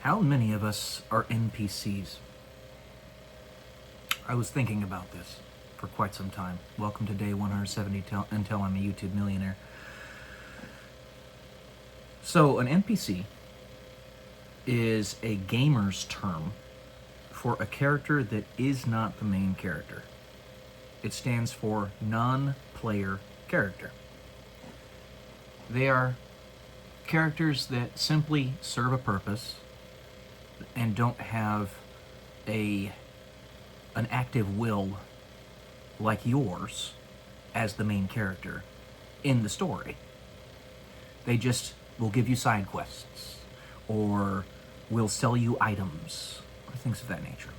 How many of us are NPCs? I was thinking about this for quite some time. Welcome to day 170 until I'm a YouTube millionaire. So an NPC is a gamer's term for a character that is not the main character. It stands for non-player character. They are characters that simply serve a purpose and don't have an active will like yours as the main character in the story. They just will give you side quests or will sell you items or things of that nature.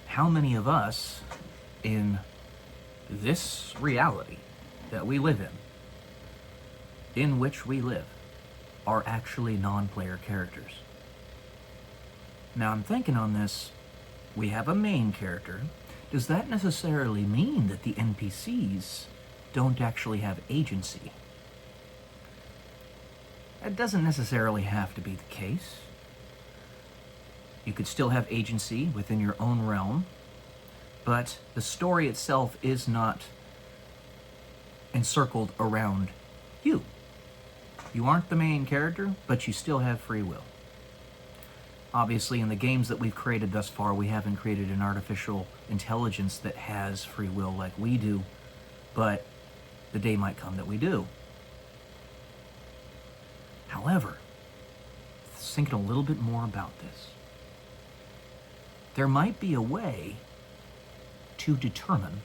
How many of us in this reality that we live in which we live, are actually non-player characters? Now I'm thinking on this, we have a main character. Does that necessarily mean that the NPCs don't actually have agency? That doesn't necessarily have to be the case. You could still have agency within your own realm, but the story itself is not encircled around you. You aren't the main character, but you still have free will. Obviously, in the games that we've created thus far, we haven't created an artificial intelligence that has free will like we do, but the day might come that we do. However, thinking a little bit more about this, there might be a way to determine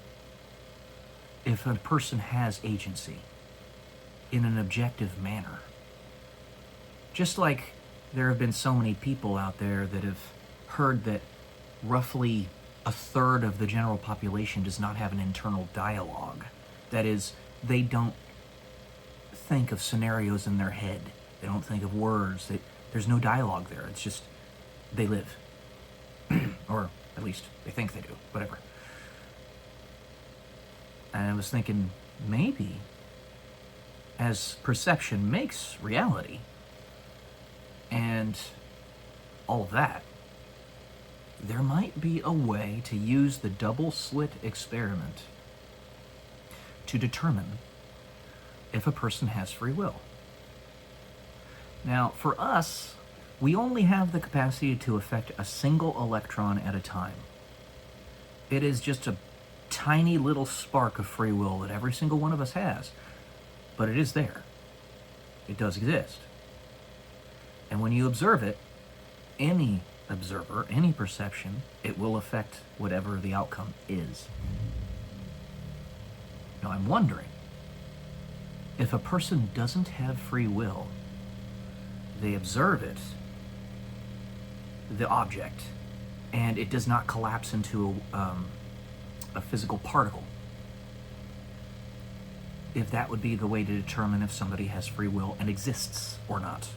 if a person has agency in an objective manner. Just like there have been so many people out there that have heard that roughly a third of the general population does not have an internal dialogue. That is, they don't think of scenarios in their head. They don't think of words. There's no dialogue there. It's just, they live. Or at least they think they do, whatever. And I was thinking, maybe as perception makes reality, and all of that, there might be a way to use the double slit experiment to determine if a person has free will. Now, for us, we only have the capacity to affect a single electron at a time. It is just a tiny little spark of free will that every single one of us has, but it is there. It does exist. And when you observe it, any observer, any perception, it will affect whatever the outcome is. Now I'm wondering, if a person doesn't have free will, they observe it, the object, and it does not collapse into a physical particle, if that would be the way to determine if somebody has free will and exists or not.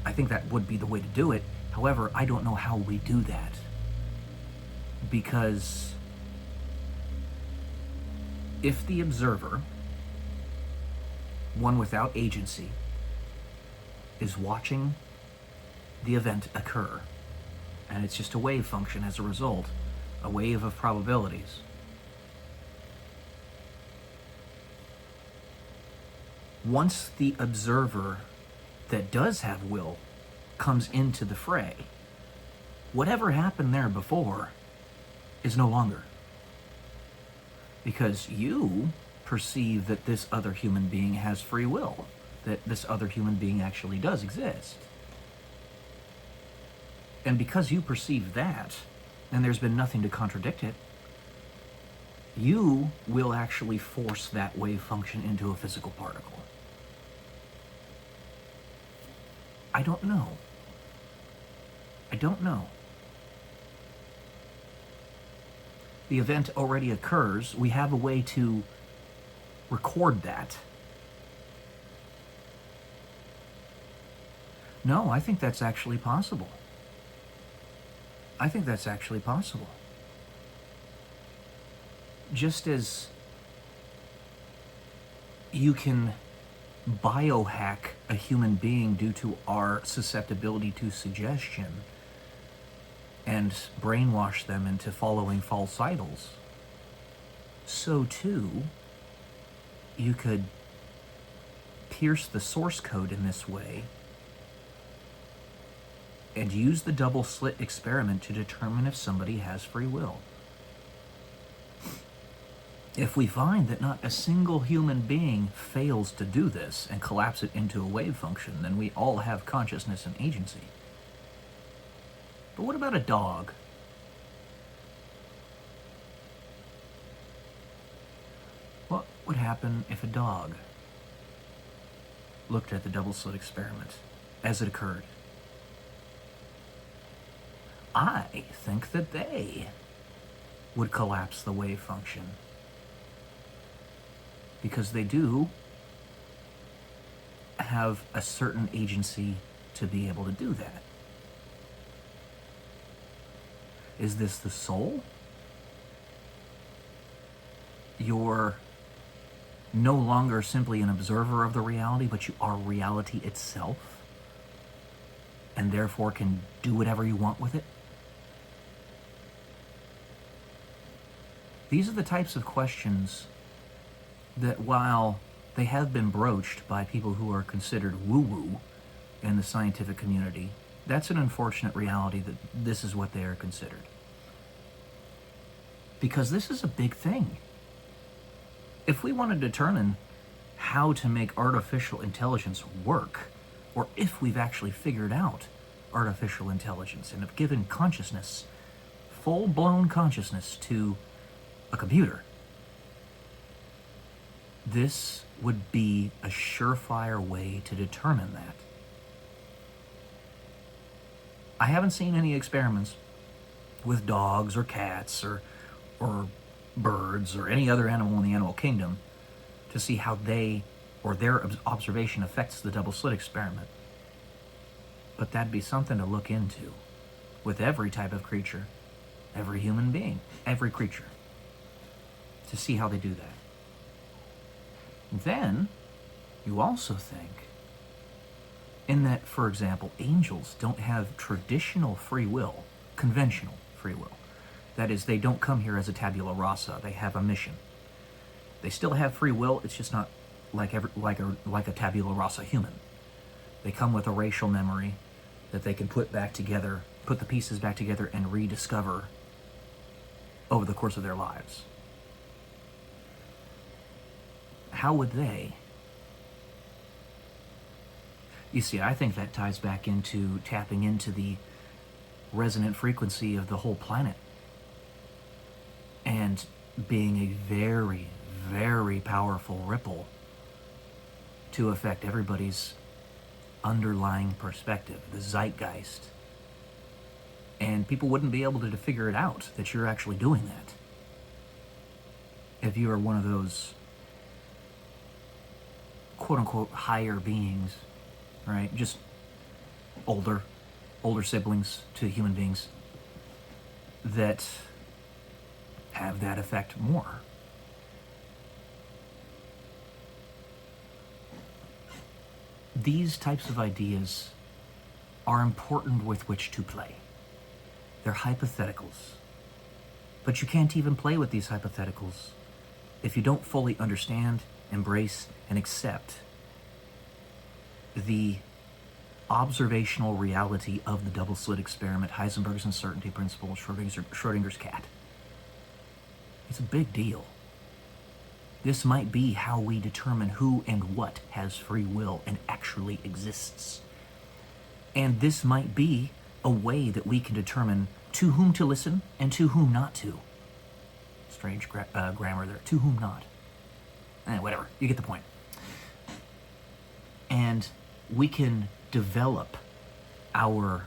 I think that would be the way to do it. However, I don't know how we do that. Because if the observer, one without agency, is watching the event occur, and it's just a wave function as a result, a wave of probabilities, once the observer that does have will comes into the fray, whatever happened there before is no longer. Because you perceive that this other human being has free will, that this other human being actually does exist. And because you perceive that, and there's been nothing to contradict it, you will actually force that wave function into a physical particle. I don't know. I don't know. The event already occurs. We have a way to record that. No, I think that's actually possible. I think that's actually possible. Just as you can biohack a human being due to our susceptibility to suggestion and brainwash them into following false idols, so too you could pierce the source code in this way and use the double slit experiment to determine if somebody has free will. If we find that not a single human being fails to do this and collapse it into a wave function, then we all have consciousness and agency. But what about a dog? What would happen if a dog looked at the double slit experiment as it occurred? I think that they would collapse the wave function, because they do have a certain agency to be able to do that. Is this the soul? You're no longer simply an observer of the reality, but you are reality itself, and therefore can do whatever you want with it? These are the types of questions that, while they have been broached by people who are considered woo-woo in the scientific community, that's an unfortunate reality that this is what they are considered. Because this is a big thing. If we want to determine how to make artificial intelligence work, or if we've actually figured out artificial intelligence and have given consciousness, full-blown consciousness to a computer, this would be a surefire way to determine that. I haven't seen any experiments with dogs or cats or birds or any other animal in the animal kingdom to see how they or their observation affects the double slit experiment. But that'd be something to look into with every type of creature, every human being, every creature, to see how they do that. Then you also think in that, for example, angels don't have traditional free will, conventional free will. That is, they don't come here as a tabula rasa. They have a mission. They still have free will. It's just not like a tabula rasa human. They come with a racial memory that they can put back together, put the pieces back together, and rediscover over the course of their lives. How would they? You see, I think that ties back into tapping into the resonant frequency of the whole planet and being a very, very powerful ripple to affect everybody's underlying perspective, the zeitgeist. And people wouldn't be able to figure it out that you're actually doing that if you are one of those quote-unquote higher beings, right? Just older siblings to human beings that have that effect more. These types of ideas are important with which to play. They're hypotheticals. But you can't even play with these hypotheticals if you don't fully understand, embrace, and accept the observational reality of the double slit experiment, Heisenberg's uncertainty principle, Schrodinger's cat. It's a big deal. This might be how we determine who and what has free will and actually exists. And this might be a way that we can determine to whom to listen and to whom not to. Strange grammar there. To whom not. Whatever. You get the point. And we can develop our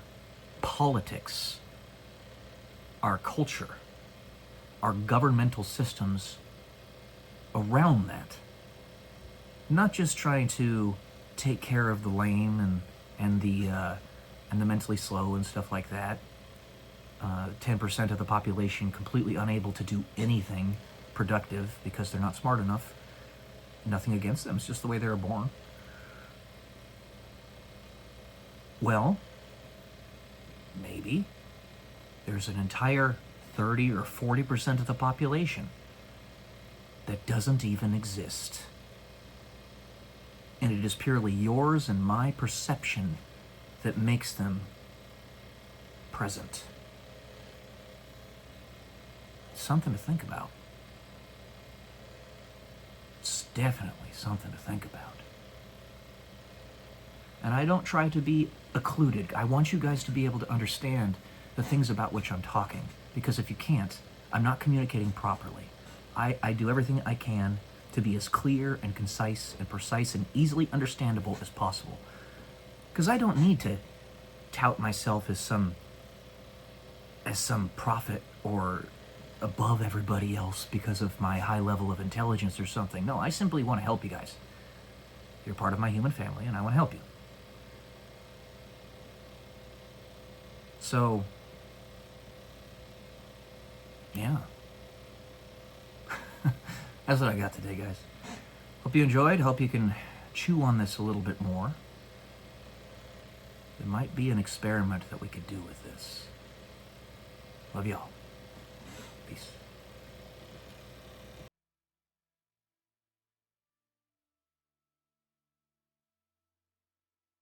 politics, our culture, our governmental systems around that. Not just trying to take care of the lame and the mentally slow and stuff like that. 10% of the population completely unable to do anything productive because they're not smart enough. Nothing against them. It's just the way they were born. Well, maybe there's an entire 30 or 40% of the population that doesn't even exist. And it is purely yours and my perception that makes them present. Something to think about. It's definitely something to think about. And I don't try to be occluded. I want you guys to be able to understand the things about which I'm talking. Because if you can't, I'm not communicating properly. I do everything I can to be as clear and concise and precise and easily understandable as possible. Because I don't need to tout myself as some prophet or above everybody else because of my high level of intelligence or something. No, I simply want to help you guys. You're part of my human family and I want to help you. So, yeah. That's what I got today, guys. Hope you enjoyed. Hope you can chew on this a little bit more. There might be an experiment that we could do with this. Love y'all. Peace.